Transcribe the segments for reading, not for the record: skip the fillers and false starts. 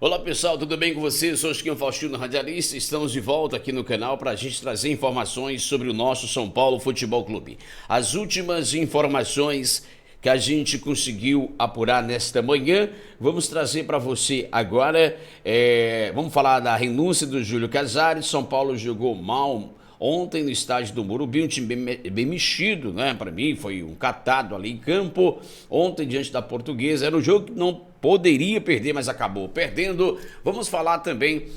Olá pessoal, tudo bem com vocês? Eu sou Chiquinho Faustino, radialista. Estamos de volta aqui no canal para a gente trazer informações sobre o nosso São Paulo Futebol Clube. As últimas informações que a gente conseguiu apurar nesta manhã, vamos trazer para você agora. Vamos falar da renúncia do Júlio Casares. São Paulo jogou mal ontem no estádio do Morumbi, um time bem mexido, né? Para mim foi um catado ali em campo. Ontem diante da Portuguesa, era um jogo que não poderia perder, mas acabou perdendo. Vamos falar também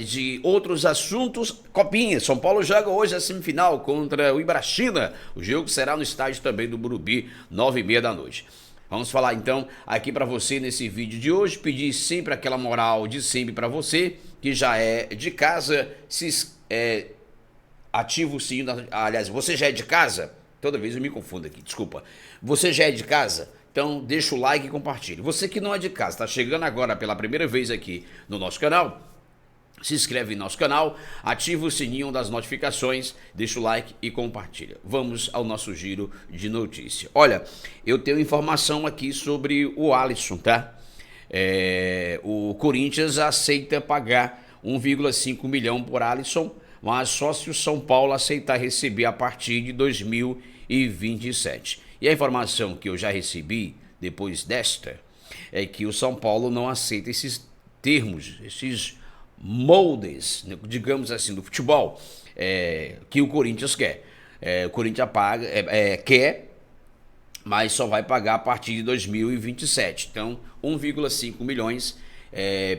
de outros assuntos. Copinha, São Paulo joga hoje a semifinal contra o Ibrachina. O jogo será no estádio também do Morumbi, 9h30 da noite. Vamos falar então aqui para você nesse vídeo de hoje, pedir sempre aquela moral de sempre para você, que já é de casa, ativa o sininho, aliás, você já é de casa? Toda vez eu me confundo aqui, desculpa. Você já é de casa? Então deixa o like e compartilhe. Você que não é de casa, está chegando agora pela primeira vez aqui no nosso canal, se inscreve no nosso canal, ativa o sininho das notificações, deixa o like e compartilha. Vamos ao nosso giro de notícia. Olha, eu tenho informação aqui sobre o Alisson, tá? O Corinthians aceita pagar 1,5 milhão por Alisson, mas só se o São Paulo aceitar receber a partir de 2027. E a informação que eu já recebi depois desta é que o São Paulo não aceita esses termos, esses moldes, digamos assim, do futebol, que o Corinthians quer. O Corinthians quer, mas só vai pagar a partir de 2027. Então, 1,5 milhões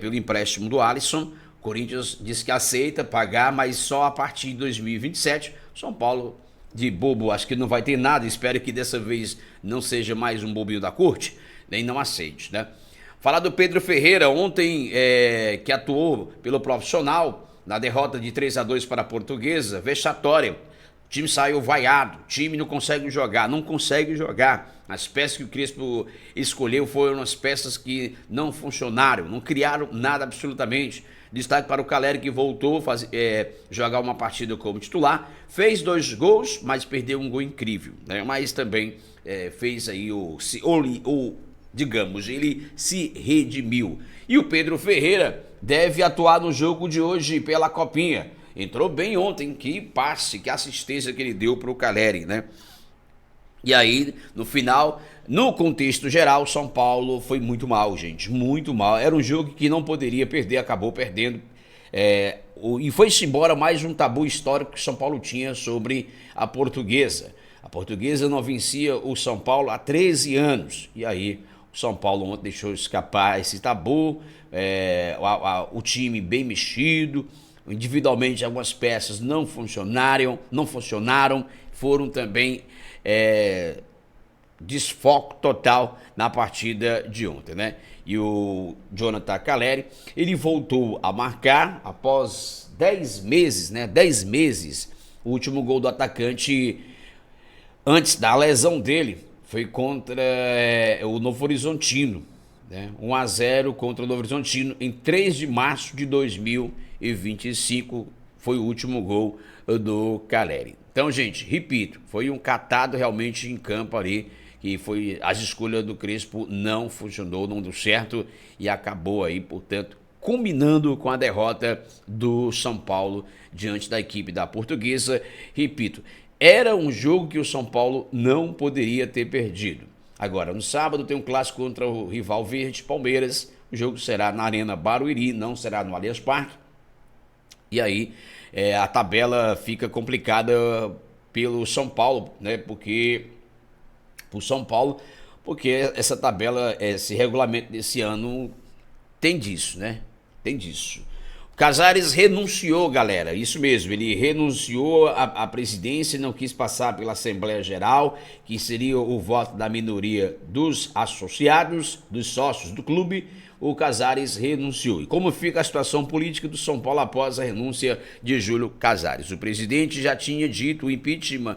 pelo empréstimo do Alisson. O Corinthians diz que aceita pagar, mas só a partir de 2027. São Paulo, de bobo, acho que não vai ter nada. Espero que dessa vez não seja mais um bobinho da corte, nem não aceite, né? Falar do Pedro Ferreira, ontem, que atuou pelo profissional na derrota de 3-2 para a Portuguesa, vexatória. O time saiu vaiado, o time não consegue jogar. As peças que o Crespo escolheu foram as peças que não funcionaram, não criaram nada absolutamente. Destaque para o Caleri, que voltou a jogar uma partida como titular. Fez 2 gols, mas perdeu um gol incrível, né? Mas também fez aí digamos, ele se redimiu. E o Pedro Ferreira deve atuar no jogo de hoje pela Copinha. Entrou bem ontem, que passe, que assistência que ele deu para o Caleri, né? E aí, no final, no contexto geral, São Paulo foi muito mal, gente, muito mal. Era um jogo que não poderia perder, acabou perdendo. E foi-se embora mais um tabu histórico que São Paulo tinha sobre a Portuguesa. A Portuguesa não vencia o São Paulo há 13 anos. E aí, o São Paulo ontem deixou escapar esse tabu, o time bem mexido. Individualmente, algumas peças não funcionaram, foram também desfoque total na partida de ontem, né? E o Jonathan Caleri, ele voltou a marcar após 10 meses, né? 10 meses, o último gol do atacante antes da lesão dele foi contra o Novo Horizontino, né? 1-0 contra o Novo Horizontino em 3 de março de 2025, foi o último gol do Caleri. Então, gente, repito, foi um catado realmente em campo ali, que foi as escolhas do Crespo não funcionou, não deu certo e acabou aí, portanto, culminando com a derrota do São Paulo diante da equipe da Portuguesa. Repito, era um jogo que o São Paulo não poderia ter perdido. Agora, no sábado tem um clássico contra o rival verde, Palmeiras. O jogo será na Arena Barueri, não será no Allianz Parque. E aí a tabela fica complicada pelo São Paulo, né? Porque essa tabela, esse regulamento desse ano tem disso, né? Tem disso. O Casares renunciou, galera, isso mesmo, ele renunciou à presidência, não quis passar pela Assembleia Geral, que seria o voto da minoria dos associados, dos sócios do clube. O Casares renunciou. E como fica a situação política do São Paulo após a renúncia de Júlio Casares? O presidente já tinha tido o impeachment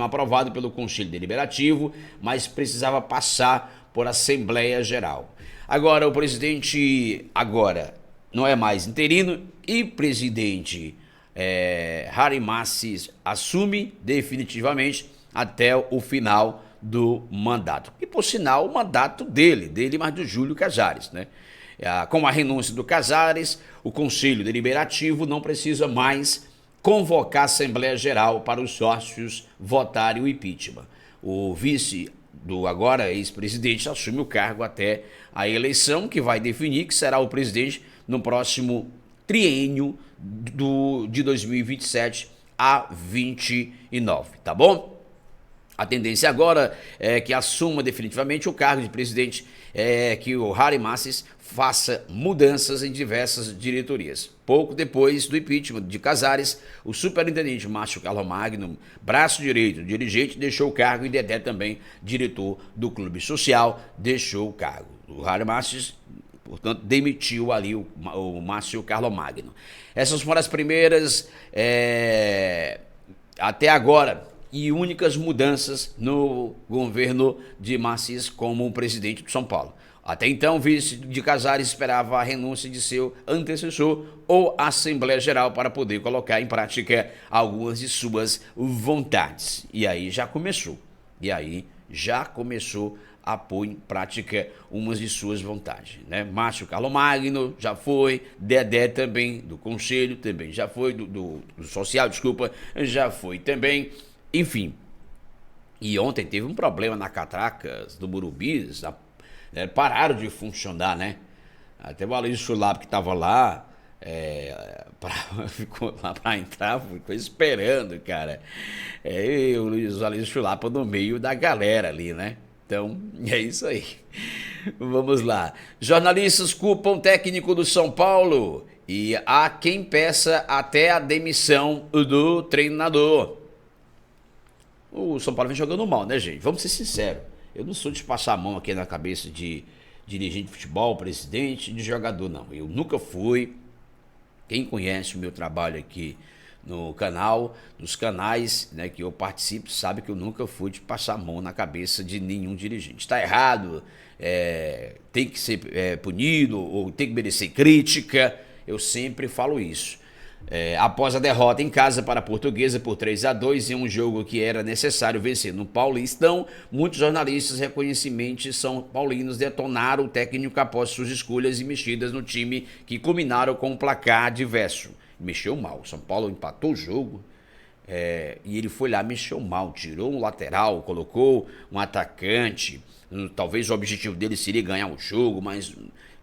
aprovado pelo Conselho Deliberativo, mas precisava passar por Assembleia Geral. Agora, o presidente não é mais interino e presidente Harry Massis assume definitivamente até o final do mandato. E, por sinal, o mandato dele, mas do Júlio Casares, né? Com a renúncia do Casares, o Conselho Deliberativo não precisa mais convocar a Assembleia Geral para os sócios votarem o impeachment. O vice do agora ex-presidente assume o cargo até a eleição, que vai definir que será o presidente no próximo triênio de 2027 a 29, tá bom? A tendência agora é que assuma definitivamente o cargo de presidente, que o Harry Masses faça mudanças em diversas diretorias. Pouco depois do impeachment de Casares, o superintendente Márcio Carlos Magno, braço direito do dirigente, deixou o cargo, e Dedé também, diretor do Clube Social, deixou o cargo. O Harry Masses, portanto, demitiu ali o Márcio Carlos Magno. Essas foram as primeiras, até agora, e únicas mudanças no governo de Massis como presidente de São Paulo. Até então, o vice de Casares esperava a renúncia de seu antecessor ou a Assembleia Geral para poder colocar em prática algumas de suas vontades. E aí já começou. A pôr em prática umas de suas vontades, né? Márcio Carlos Magno já foi, Dedé também, do Conselho também já foi, do Social, desculpa, já foi também, enfim. E ontem teve um problema na Catracas do Morumbi, né? Pararam de funcionar, né? Até o Aloysio Chulapa que estava lá, ficou lá para entrar, ficou esperando, cara. E o Aloysio Chulapa no meio da galera ali, né? Então, é isso aí. Vamos lá. Jornalistas culpam técnico do São Paulo e há quem peça até a demissão do treinador. O São Paulo vem jogando mal, né, gente? Vamos ser sinceros. Eu não sou de passar a mão aqui na cabeça de dirigente de futebol, presidente, de jogador, não. Eu nunca fui. Quem conhece o meu trabalho aqui no canal, nos canais, né, que eu participo, sabe que eu nunca fui de passar a mão na cabeça de nenhum dirigente. Está errado, tem que ser punido ou tem que merecer crítica, eu sempre falo isso. Após a derrota em casa para a Portuguesa por 3-2 em um jogo que era necessário vencer no Paulistão, muitos jornalistas reconhecidamente são paulinos detonaram o técnico após suas escolhas e mexidas no time que culminaram com um placar adverso. Mexeu mal, São Paulo empatou o jogo e ele foi lá, mexeu mal, tirou um lateral, colocou um atacante, talvez o objetivo dele seria ganhar o jogo, mas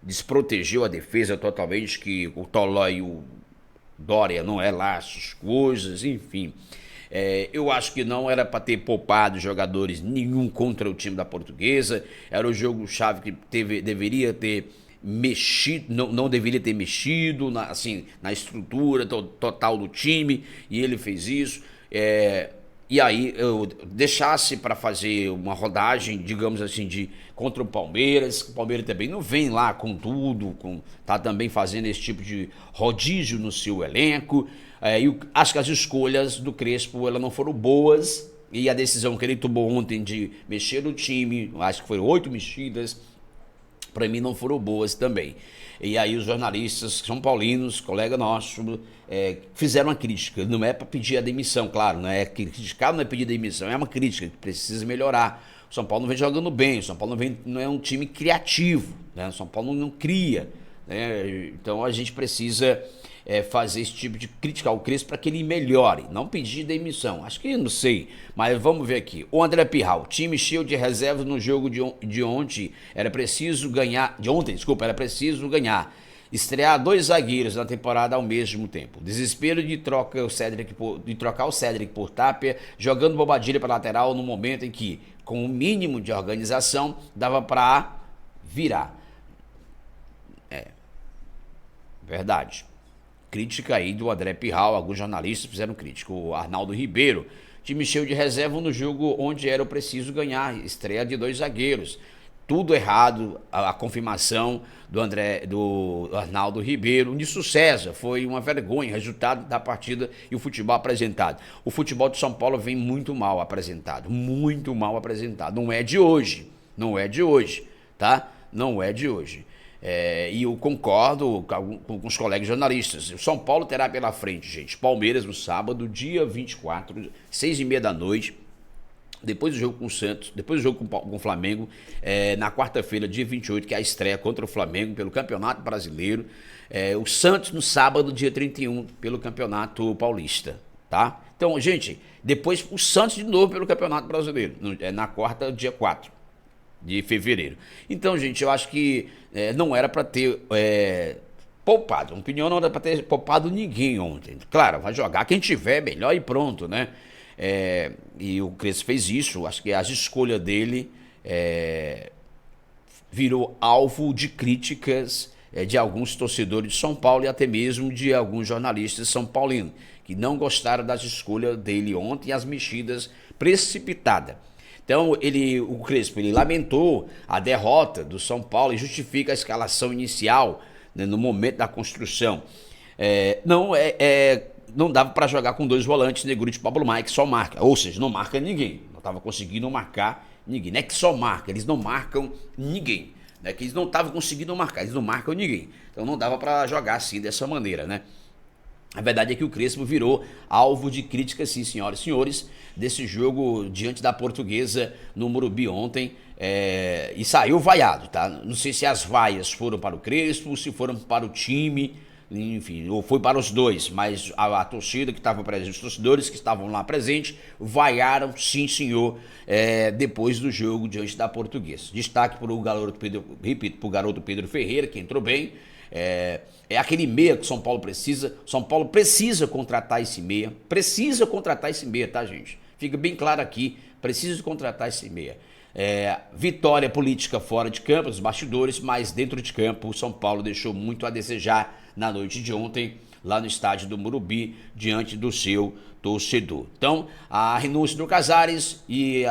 desprotegeu a defesa totalmente, que o Toló e o Dória não é lá essas coisas, enfim. Eu acho que não era para ter poupado jogadores nenhum contra o time da Portuguesa, era o jogo-chave que deveria ter mexido, não deveria ter mexido na estrutura total do time, e ele fez isso. E aí eu deixasse para fazer uma rodagem, digamos assim, contra o Palmeiras. O Palmeiras também não vem lá com tudo, tá também fazendo esse tipo de rodízio no seu elenco. Acho que as escolhas do Crespo elas não foram boas, e a decisão que ele tomou ontem de mexer no time, acho que foram 8 mexidas, para mim não foram boas também. E aí os jornalistas são paulinos, colega nosso, fizeram uma crítica. Não é para pedir a demissão, claro, não é criticar, não é pedir demissão, é uma crítica que precisa melhorar. O São Paulo não vem jogando bem, o São Paulo não é um time criativo, né? O São Paulo não cria, né? Então a gente precisa fazer esse tipo de crítica ao Crespo para que ele melhore, não pedir demissão. Acho que não sei, mas vamos ver aqui. O André Pirral, time cheio de reservas no jogo de ontem, era preciso ganhar. Estrear 2 zagueiros na temporada ao mesmo tempo. Desespero de trocar o Cédric por Tapia, jogando Bobadilha para lateral no momento em que, com o mínimo de organização, dava para virar. Verdade. Crítica aí do André Pirral, alguns jornalistas fizeram crítica. O Arnaldo Ribeiro, time cheio de reserva no jogo onde era preciso ganhar, estreia de 2 zagueiros. Tudo errado, a confirmação do Arnaldo Ribeiro. Nisso César, foi uma vergonha, resultado da partida e o futebol apresentado. O futebol de São Paulo vem muito mal apresentado, não é de hoje, tá? Não é de hoje. E eu concordo com os colegas jornalistas. O São Paulo terá pela frente, gente, Palmeiras no sábado, dia 24, 6h30 da noite. depois do jogo com o Santos, depois do jogo com o Flamengo, na quarta-feira, dia 28, que é a estreia contra o Flamengo pelo Campeonato Brasileiro. O Santos no sábado, dia 31, pelo Campeonato Paulista, tá? Então, gente, depois o Santos de novo pelo Campeonato Brasileiro, na quarta, dia 4 de fevereiro. Então, gente, eu acho que não era para ter poupado. Na minha opinião, não era para ter poupado ninguém ontem. Claro, vai jogar quem tiver melhor e pronto, né? E o Crespo fez isso. Acho que as escolhas dele virou alvo de críticas de alguns torcedores de São Paulo e até mesmo de alguns jornalistas são paulinos, que não gostaram das escolhas dele ontem e as mexidas precipitadas. Então, o Crespo, ele lamentou a derrota do São Paulo e justifica a escalação inicial, né, no momento da construção. Não dava para jogar com dois volantes, Negruti e Pablo Maia, que só marca. Ou seja, não marca ninguém. Não estava conseguindo marcar ninguém. Não é que só marca, eles não marcam ninguém. Não é que eles não estavam conseguindo marcar, eles não marcam ninguém. Então não dava para jogar assim, dessa maneira, né? A verdade é que o Crespo virou alvo de críticas, sim, senhoras e senhores, desse jogo diante da Portuguesa no Morumbi ontem, e saiu vaiado, tá? Não sei se as vaias foram para o Crespo, se foram para o time, enfim, ou foi para os dois, mas a torcida que estava presente, os torcedores que estavam lá presentes, vaiaram, sim, senhor, depois do jogo diante da Portuguesa. Destaque para o garoto Pedro, repito, para o garoto Pedro Ferreira, que entrou bem. É aquele meia que o São Paulo precisa. São Paulo precisa contratar esse meia. Precisa contratar esse meia, tá, gente? Fica bem claro aqui. Precisa contratar esse meia. Vitória política fora de campo, dos bastidores, mas dentro de campo o São Paulo deixou muito a desejar na noite de ontem, lá no estádio do Morumbi, diante do seu torcedor. Então, a renúncia do Casares e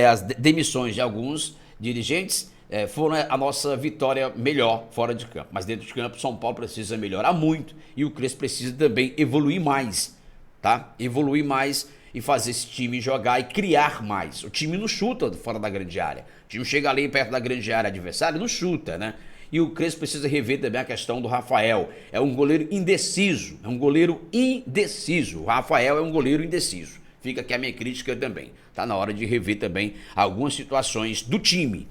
as demissões de alguns dirigentes foram a nossa vitória melhor fora de campo. Mas dentro de campo, São Paulo precisa melhorar muito e o Crespo precisa também evoluir mais, tá? Evoluir mais e fazer esse time jogar e criar mais. O time não chuta fora da grande área. O time chega ali perto da grande área adversária, não chuta, né? E o Crespo precisa rever também a questão do Rafael. É um goleiro indeciso, O Rafael é um goleiro indeciso. Fica aqui a minha crítica também. Tá na hora de rever também algumas situações do time.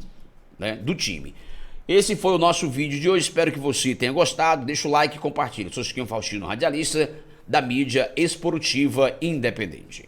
Esse foi o nosso vídeo de hoje, espero que você tenha gostado, deixa o like e compartilha. Sou Chiquinho Faustino, radialista da mídia esportiva independente.